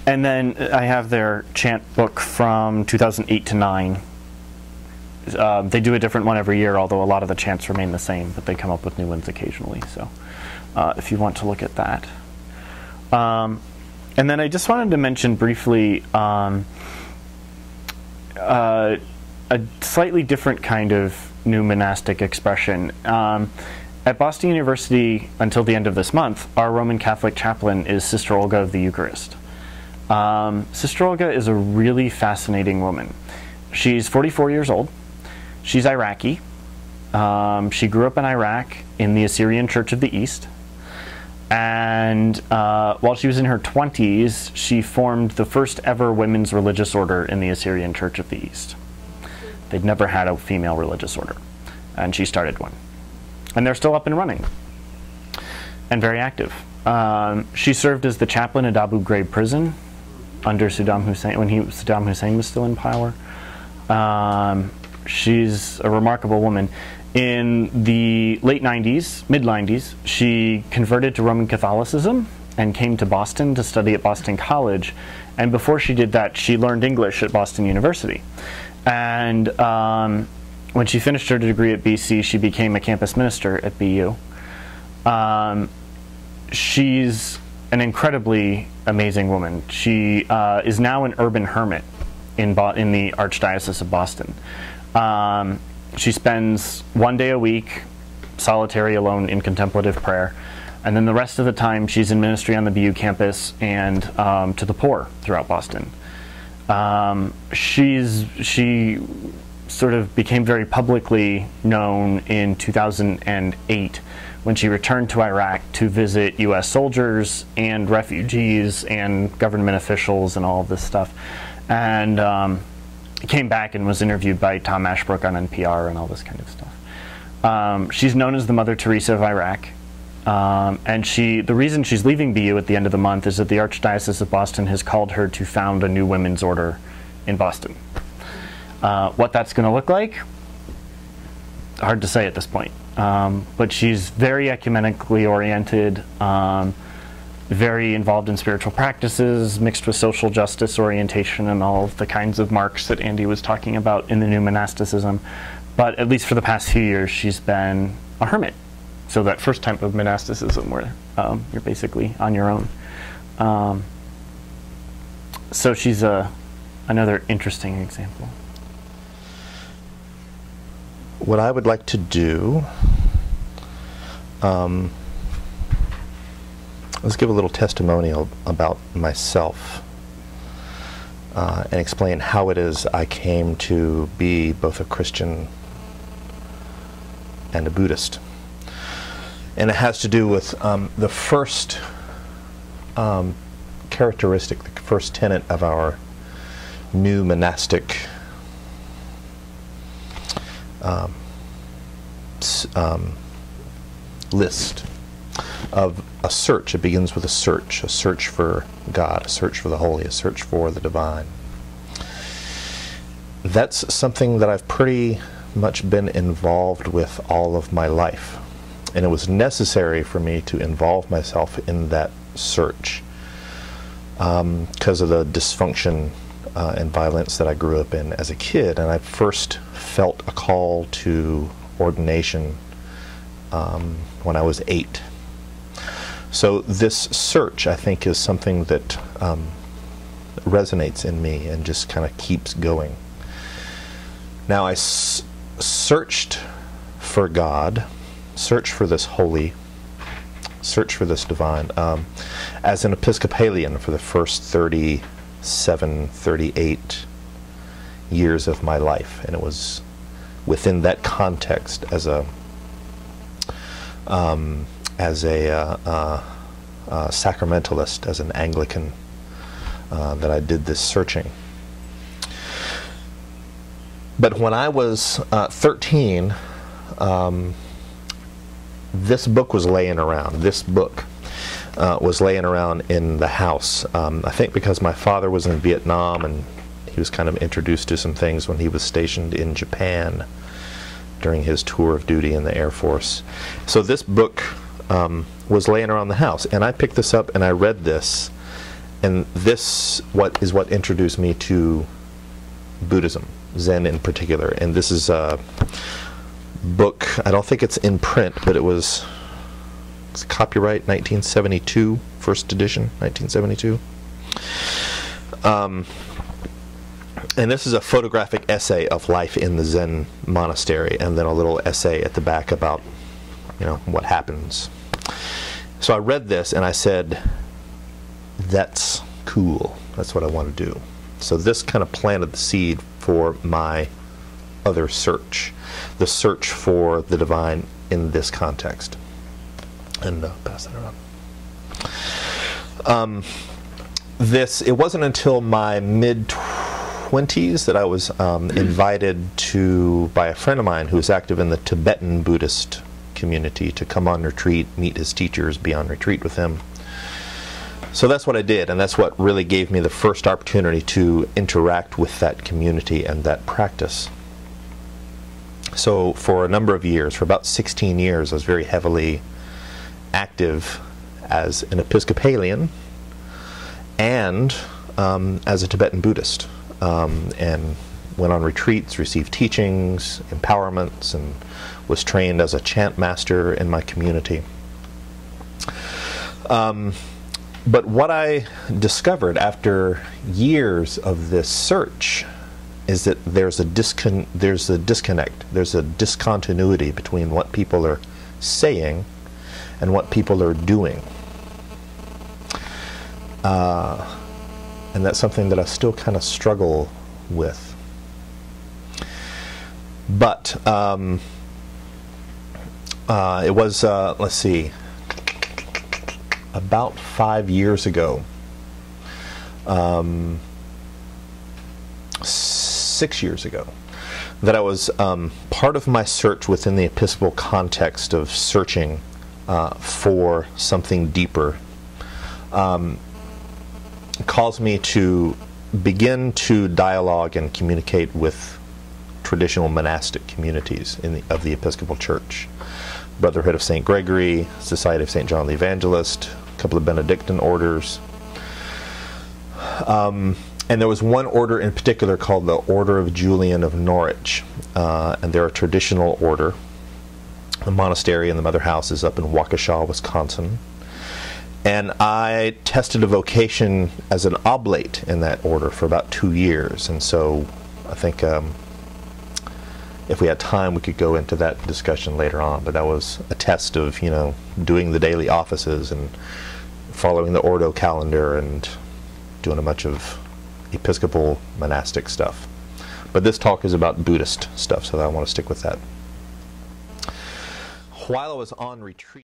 And then I have their chant book from 2008 to 9. They do a different one every year, although a lot of the chants remain the same, but they come up with new ones occasionally. So if you want to look at that. And then I just wanted to mention briefly a slightly different kind of new monastic expression. At Boston University, until the end of this month, our Roman Catholic chaplain is Sister Olga of the Eucharist. Sister Olga is a really fascinating woman. She's 44 years old. She's Iraqi. She grew up in Iraq in the Assyrian Church of the East. And while she was in her 20s, she formed the first ever women's religious order in the Assyrian Church of the East. They'd never had a female religious order, and she started one. And they're still up and running, and very active. She served as the chaplain at Abu Ghraib prison under Saddam Hussein, when Saddam Hussein was still in power. She's a remarkable woman. In the late 90s, mid-90s, she converted to Roman Catholicism and came to Boston to study at Boston College. And before she did that, she learned English at Boston University. And when she finished her degree at BC, she became a campus minister at BU. She's an incredibly amazing woman. She is now an urban hermit in the Archdiocese of Boston. She spends one day a week solitary, alone in contemplative prayer, and then the rest of the time she's in ministry on the BU campus and to the poor throughout Boston. She sort of became very publicly known in 2008 when she returned to Iraq to visit U.S. soldiers and refugees and government officials and all of this stuff. And came back and was interviewed by Tom Ashbrook on NPR and all this kind of stuff. She's known as the Mother Teresa of Iraq. And the reason she's leaving BU at the end of the month is that the Archdiocese of Boston has called her to found a new women's order in Boston. What that's going to look like, hard to say at this point. But she's very ecumenically oriented, very involved in spiritual practices, mixed with social justice orientation and all of the kinds of marks that Andy was talking about in the new monasticism. But at least for the past few years, she's been a hermit. So that first type of monasticism where you're basically on your own. So she's another interesting example. What I would like to do, let's give a little testimonial about myself and explain how it is I came to be both a Christian and a Buddhist. And it has to do with the first characteristic, the first tenet of our new monastic list of a search. It begins with a search for God, a search for the holy, a search for the divine. That's something that I've pretty much been involved with all of my life. And it was necessary for me to involve myself in that search because of the dysfunction and violence that I grew up in as a kid. And I first felt a call to ordination when I was 8. So this search, I think, is something that resonates in me and just kind of keeps going. Now, I searched for God, search for this holy, search for this divine, as an Episcopalian for the first 37, 38 years of my life. And it was within that context as a sacramentalist, as an Anglican, that I did this searching. But when I was 13, this book was laying around. This book was laying around in the house. I think because my father was in Vietnam and he was kind of introduced to some things when he was stationed in Japan during his tour of duty in the Air Force. So this book was laying around the house, and I picked this up and I read this, And this is what introduced me to Buddhism, Zen in particular. And this is a book, I don't think it's in print, but it's copyright 1972, first edition, 1972. And this is a photographic essay of life in the Zen monastery, and then a little essay at the back about, what happens. So I read this and I said, that's cool. That's what I want to do. So this kind of planted the seed for my other search, the search for the divine in this context. And pass that around. It wasn't until my mid-20s that I was invited by a friend of mine who was active in the Tibetan Buddhist community to come on retreat, meet his teachers, be on retreat with him. So that's what I did, and that's what really gave me the first opportunity to interact with that community and that practice. So for a number of years, for about 16 years, I was very heavily active as an Episcopalian and as a Tibetan Buddhist, and went on retreats, received teachings, empowerments, and was trained as a chant master in my community. But what I discovered after years of this search is that there's a disconnect, there's a discontinuity between what people are saying and what people are doing. And that's something that I still kind of struggle with. But it was, let's see, about 5 years ago, 6 years ago, that I was part of my search within the Episcopal context of searching for something deeper, caused me to begin to dialogue and communicate with traditional monastic communities of the Episcopal Church. Brotherhood of St. Gregory, Society of St. John the Evangelist, a couple of Benedictine orders. And there was one order in particular called the Order of Julian of Norwich. And they're a traditional order. The monastery and the mother house is up in Waukesha, Wisconsin. And I tested a vocation as an oblate in that order for about 2 years. And so I think if we had time, we could go into that discussion later on. But that was a test of, doing the daily offices and following the Ordo calendar and doing a bunch of Episcopal monastic stuff. But this talk is about Buddhist stuff, so I want to stick with that. While I was on retreat,